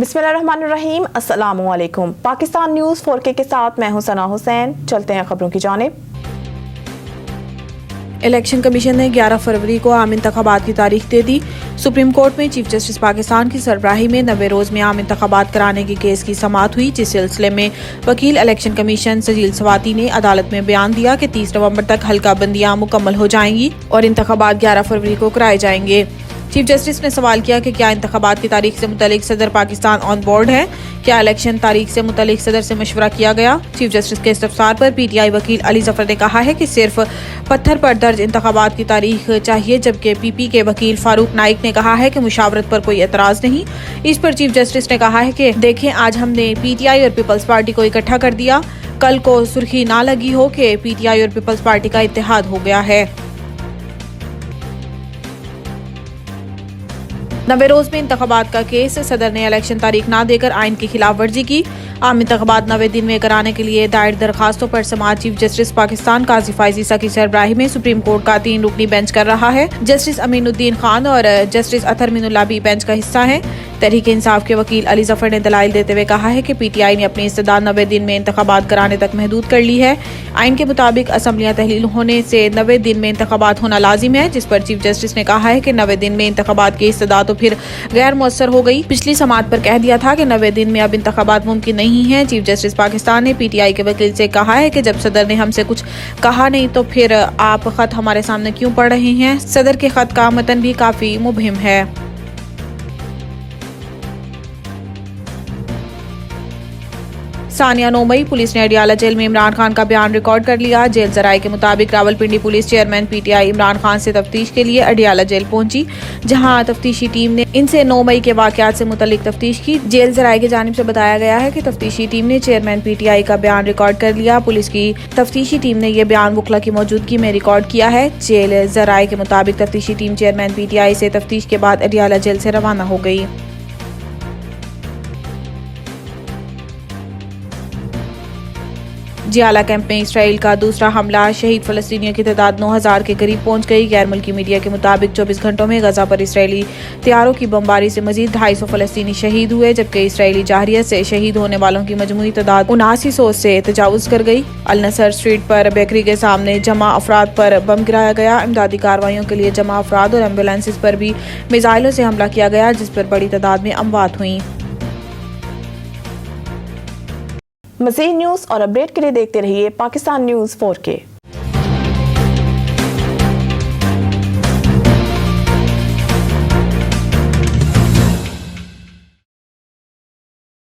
बिस्मिल्लाहिर्रहमानिर्रहीम, अस्सलामुअलैकुम। Pakistan news 4K के साथ मैं हूं सना हुसैन। चलते हैं खबरों की जानिब। इलेक्शन कमीशन ने 11 फरवरी को आम इंतखाबात की तारीख दे दी। सुप्रीम कोर्ट में चीफ जस्टिस पाकिस्तान की सरबराही में 90 रोज में आम इंतखाबात कराने के केस की समाअत हुई, जिस सिलसिले में वकील इलेक्शन कमीशन सजील सवाती ने अदालत में बयान दिया कि 30 नवंबर तक हल्का बंदियां मुकम्मल हो जाएंगी और इंतखाबात 11 फरवरी को कराए जाएंगे। चीफ जस्टिस ने सवाल किया कि क्या इंतखाबात की तारीख से मुतल्लिक सदर पाकिस्तान ऑन बोर्ड है, क्या इलेक्शन तारीख से मुतल्लिक सदर से मशवरा किया गया। चीफ जस्टिस के इस्तफसार पर PTI वकील अली जफर ने कहा है कि सिर्फ पत्थर पर दर्ज इंतखाबात की तारीख चाहिए, जबकि PP के वकील फारूक नाइक ने कहा है कि मुशावरत पर कोई एतराज नहीं। इस पर चीफ जस्टिस ने कहा है कि देखें, आज हमने PTI और पीपल्स पार्टी को इकट्ठा कर दिया, कल को सुर्खी ना लगी हो कि PTI और पीपल्स पार्टी का इत्तेहाद हो गया है। 90 रोज में इंतखाबात का केस, सदर ने इलेक्शन तारीख ना देकर आइन की खिलाफ वर्जी की। आम इंतखाबात 90 दिन में कराने के लिए दायर दरखास्तों पर समाअत चीफ जस्टिस पाकिस्तान काजी फैज ईसा की सरबराही में सुप्रीम कोर्ट का 3 रुकनी बेंच कर रहा है। जस्टिस अमीनुद्दीन खान और जस्टिस अतहर मिनुल्लाह भी बेंच का हिस्सा है। तहरीक इंसाफ के वकील अली जफर ने दलाइल देते हुए कहा है कि PTI ने अपनी इस्तदाद 90 दिन में इंतखाबात कराने तक महदूद कर ली है। आइन के मुताबिक असम्बलियां तहलील होने से 90 दिन में इंतखाबात होना लाजिम है, जिस पर चीफ जस्टिस ने कहा है कि 90 दिन में इंतखाबात की इस्तदाद तो फिर गैर मुअस्सर हो गई। पिछली समाअत पर कह दिया था कि 90 दिन में अब इंतखाबात मुमकिन नहीं है। चीफ जस्टिस पाकिस्तान ने PTI के वकील से कहा है कि जब सदर ने हमसे कुछ कहा नहीं तो फिर आप खत हमारे सामने क्यों पढ़ रहे हैं। सदर के खत का मतन भी काफी मुबहिम है। सानिया 9 मई, पुलिस ने अडियाला जेल में इमरान खान का बयान रिकॉर्ड कर लिया। जेल जराये के मुताबिक Rawalpindi police chairman PTI Imran Khan से तफ्तीश के लिए अडियाला जेल पहुंची, जहां तफ्तीशी टीम ने इनसे 9 मई के वाकयात से मुतल्लिक तफ्तीश की। जेल जराये की जानिब से बताया गया है कि तफ्तीशी टीम ने चेयरमैन PTI का बयान रिकॉर्ड कर लिया। पुलिस की तफ्तीशी टीम ने यह बयान वकला की मौजूदगी में रिकॉर्ड किया है। जेल जराये के मुताबिक तफ्तीशी टीम चेयरमैन PTI से तफ्तीश के बाद अडियाला जेल से रवाना हो गई। जियाला कैंप में इसराइल का दूसरा हमला, शहीद फलस्तीनियों की तादाद 9000 के करीब पहुंच गई। गैर मुल्की मीडिया के मुताबिक 24 घंटों में गजा पर इसराइली तैयारों की बमबारी से मजीद 250 फलस्तीनी शहीद हुए, जबकि इसराइली जाहिरियत से शहीद होने वालों की मजमूई तादाद 7900 से तजावुज कर गई। अल नसर स्ट्रीट पर बेकरी के सामने जमा अफराद पर बम गिराया गया। इमदादी कार्रवाइयों के लिए जमा अफराद और एम्बुलेंसेज पर भी मिसाइलों से हमला किया गया, जिस पर बड़ी तादाद में अमवात हुई। मज़ीद न्यूज़ और अपडेट के लिए देखते रहिए पाकिस्तान न्यूज़ 4K।